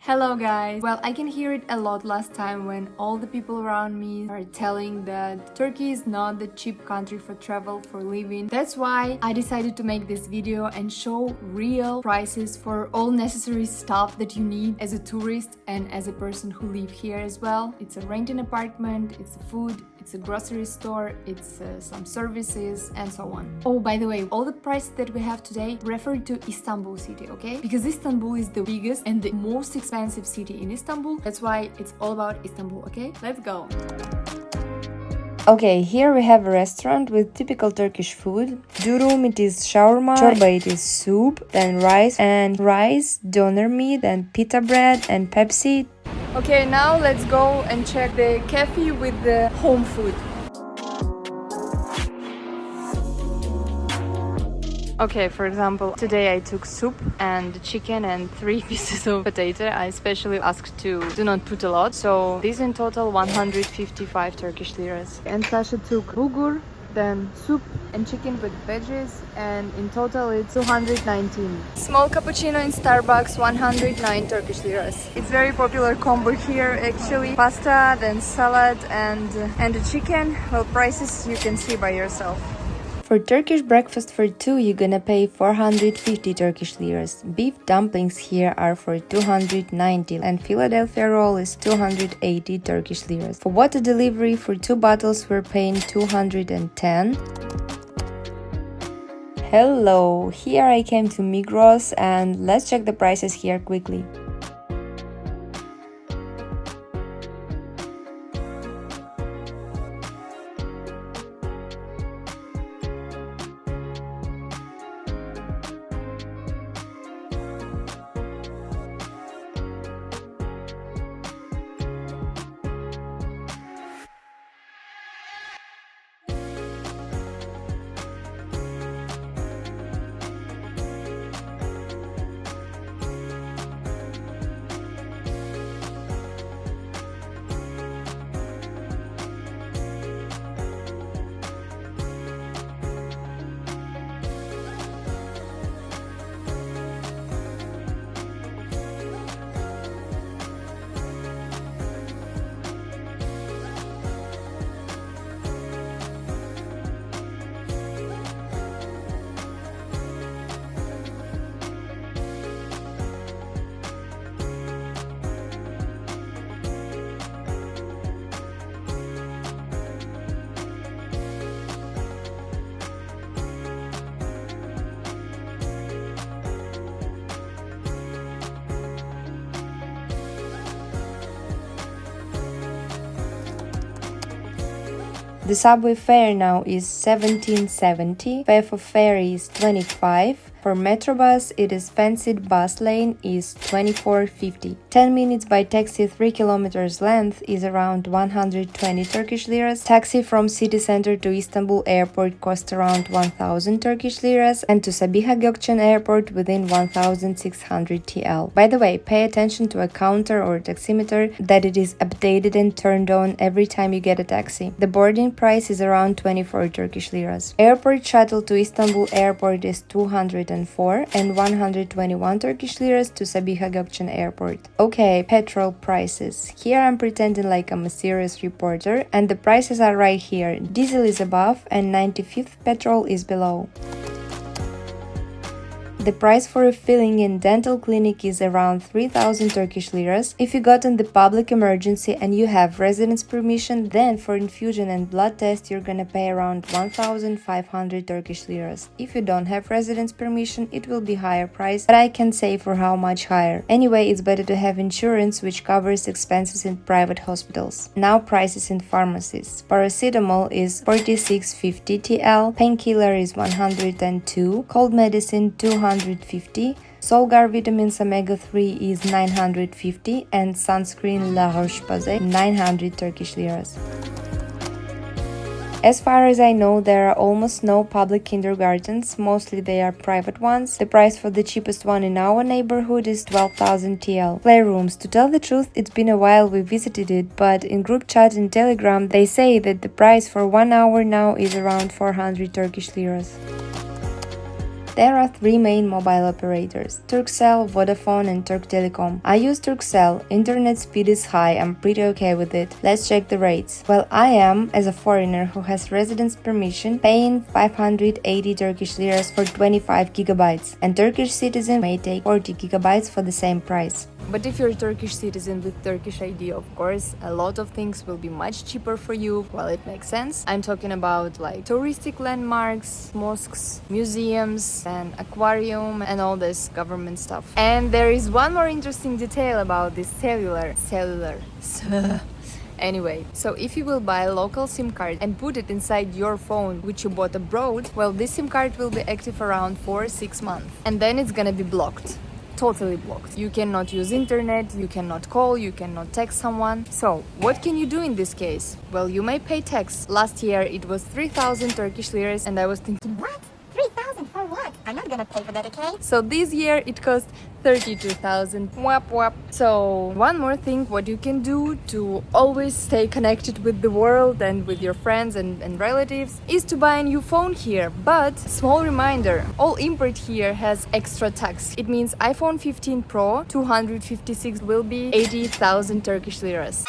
Hello guys! Well, I can hear it a lot last time when all the people around me are telling that Turkey is not the cheap country for travel, for living. That's why I decided to make this video and show real prices for all necessary stuff that you need as a tourist and as a person who live here as well. It's a renting apartment, it's a food, it's a grocery store, it's some services and so on. Oh, by the way, all the prices that we have today refer to Istanbul city, okay? Because Istanbul is the biggest and the most expensive city in Istanbul. That's why it's all about Istanbul, okay? Let's go! Okay, here we have a restaurant with typical Turkish food. Durum, it is shawarma, çorba, it is soup, then rice, doner meat, then pita bread and Pepsi. Okay, now let's go and check the cafe with the home food. Okay, for example, today I took soup and chicken and 3 pieces of potato. I especially asked to do not put a lot. So this in total 155 Turkish liras. And Sasha took bulgur, then soup and chicken with veggies, and in total it's 219. Small cappuccino in Starbucks, 109 Turkish liras. It's very popular combo here actually. Pasta, then salad and the chicken. Well, prices you can see by yourself. For Turkish breakfast for two, you're gonna pay 450 Turkish liras. Beef dumplings here are for 290 and Philadelphia roll is 280 Turkish liras. For water delivery for 2 bottles, we're paying 210. Hello, here I came to Migros and let's check the prices here quickly. The subway fare now is 17.70, fare for ferry is 25. For Metrobus, it is fancied bus lane is 24.50. 10 minutes by taxi 3 kilometers length is around 120 Turkish liras. Taxi from city center to Istanbul airport costs around 1000 Turkish liras and to Sabiha Gökçen airport within 1600 TL. By the way, pay attention to a counter or taximeter that it is updated and turned on every time you get a taxi. The boarding price is around 24 Turkish liras. Airport shuttle to Istanbul airport is 204 and 121 Turkish liras to Sabiha Gökçen airport. Okay, petrol prices. Here I'm pretending like I'm a serious reporter and the prices are right here. Diesel is above and 95th petrol is below. The price for a filling in dental clinic is around 3000 Turkish liras. If you got in the public emergency and you have residence permission, then for infusion and blood test you're gonna pay around 1500 Turkish liras. If you don't have residence permission, it will be higher price, but I can't say for how much higher. Anyway, it's better to have insurance which covers expenses in private hospitals. Now prices in pharmacies. Paracetamol is 46.50 TL, painkiller is 102, cold medicine 250, Solgar vitamins omega-3 is 950 and sunscreen La Roche-Posay 900 Turkish liras. As far as I know, there are almost no public kindergartens, mostly they are private ones. The price for the cheapest one in our neighborhood is 12,000 TL. Playrooms, to tell the truth, it's been a while we visited it, but in group chat in Telegram they say that the price for 1 hour now is around 400 Turkish liras. There are three main mobile operators: Turkcell, Vodafone and Turk Telecom. I use Turkcell. Internet speed is high, I'm pretty okay with it. Let's check the rates. Well, I am, as a foreigner who has residence permission, paying 580 Turkish liras for 25 gigabytes, and Turkish citizen may take 40 gigabytes for the same price. But if you're a Turkish citizen with Turkish ID, of course, a lot of things will be much cheaper for you. Well, it makes sense. I'm talking about like touristic landmarks, mosques, museums, and aquarium, and all this government stuff. And there is one more interesting detail about this cellular. Anyway, so if you will buy a local SIM card and put it inside your phone which you bought abroad, well, this SIM card will be active around 4-6 months. And then it's gonna be blocked. Totally blocked. You cannot use internet, you cannot call, you cannot text someone. So, what can you do in this case? Well, you may pay tax. Last year it was 3,000 Turkish liras and I was thinking, What? 3,000 for what? I'm not gonna pay for that, okay? so this year it cost 32,000. Wap wap. So one more thing what you can do to always stay connected with the world and with your friends and relatives is to buy a new phone here. But small reminder, all import here has extra tax. It means iPhone 15 Pro 256 will be 80,000 Turkish liras.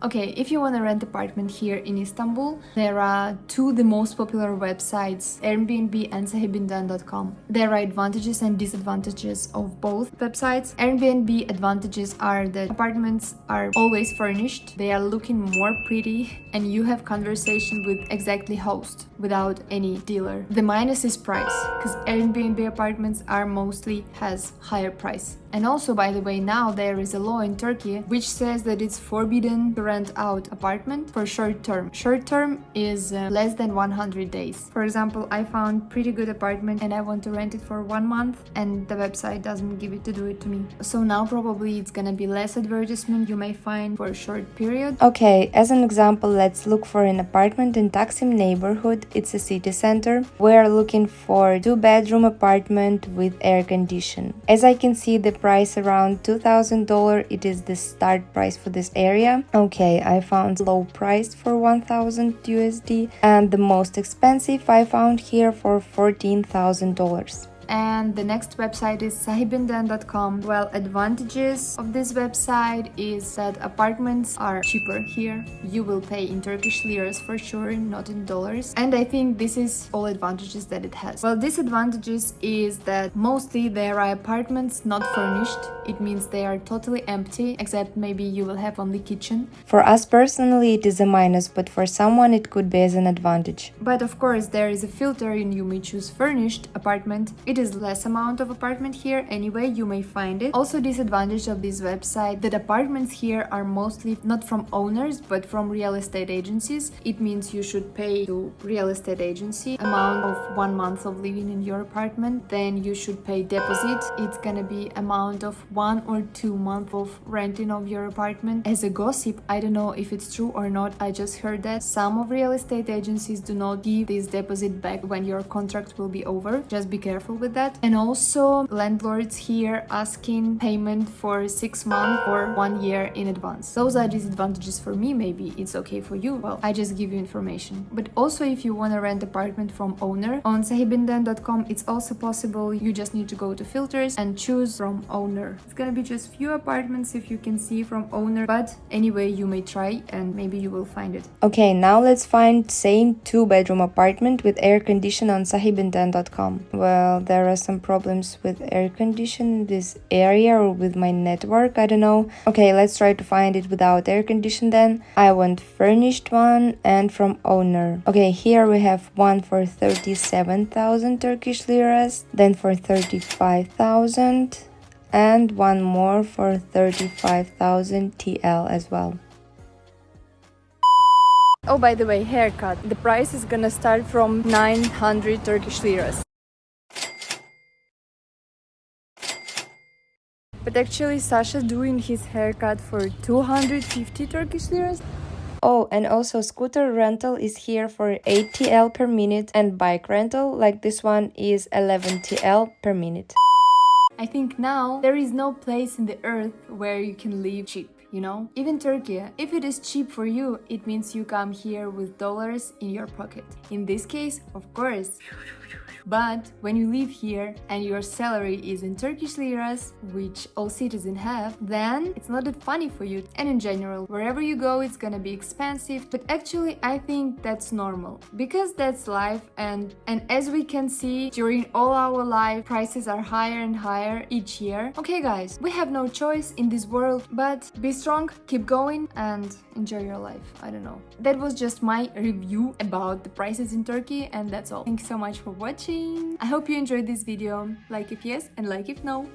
Okay, if you want to rent apartment here in Istanbul, there are two the most popular websites, Airbnb and sahibinden.com. There are advantages and disadvantages of both websites. Airbnb advantages are that apartments are always furnished, they are looking more pretty, and you have conversation with exactly host without any dealer. The minus is price, because Airbnb apartments are mostly has higher price. And also, by the way, now there is a law in Turkey which says that it's forbidden to rent out apartment for short term. Short term is less than 100 days. For example, I found pretty good apartment and I want to rent it for 1 month and the website doesn't give it to do it to me. So now probably it's gonna be less advertisement you may find for a short period. Okay, as an example, let's look for an apartment in Taksim neighborhood. It's a city center. We're looking for 2-bedroom apartment with air condition. As I can see, the price around $2,000. It is the start price for this area. Okay, I found low price for 1,000 USD and the most expensive I found here for $14,000. And the next website is sahibinden.com. Well, advantages of this website is that apartments are cheaper here. You will pay in Turkish liras for sure, not in dollars. And I think this is all advantages that it has. Well, disadvantages is that mostly there are apartments not furnished. It means they are totally empty, except maybe you will have only kitchen. For us personally, it is a minus, but for someone it could be as an advantage. But of course, there is a filter and you may choose furnished apartment. It is less amount of apartment here anyway, you may find it. Also, disadvantage of this website that apartments here are mostly not from owners but from real estate agencies. It means you should pay to real estate agency amount of 1 month of living in your apartment, then you should pay deposit. It's gonna be amount of 1 or 2 months of renting of your apartment. As a gossip, I don't know if it's true or not, I just heard that some of real estate agencies do not give this deposit back when your contract will be over. Just be careful with that. And also, landlords here asking payment for 6 months or 1 year in advance. Those are disadvantages for me. Maybe it's okay for you. Well, I just give you information. But also, if you want to rent apartment from owner on sahibinden.com, it's also possible. You just need to go to filters and choose from owner. It's gonna be just few apartments if you can see from owner, but anyway, you may try and maybe you will find it. Okay, now let's find same 2-bedroom apartment with air condition on sahibinden.com. Well, there are some problems with air condition in this area or with my network, I don't know. Okay, let's try to find it without air condition then. I want furnished one and from owner. Okay, here we have one for 37,000 Turkish liras, then for 35,000 and one more for 35,000 TL as well. Oh, by the way, haircut. The price is gonna start from 900 Turkish liras. But actually, Sasha's doing his haircut for 250 Turkish liras. Oh, and also scooter rental is here for 8 TL per minute and bike rental, like this one, is 11 TL per minute. I think now there is no place in the earth where you can live cheap. you know? Even Turkey, if it is cheap for you, it means you come here with dollars in your pocket. In this case, of course. But when you live here and your salary is in Turkish liras, which all citizens have, then it's not that funny for you. And in general, wherever you go, it's gonna be expensive. But actually, I think that's normal because that's life. And as we can see, during all our life, prices are higher and higher each year. Okay, guys, we have no choice in this world, but be strong, keep going, and enjoy your life. I don't know. That was just my review about the prices in Turkey, and that's all. Thanks so much for watching. I hope you enjoyed this video. Like if yes and like if no.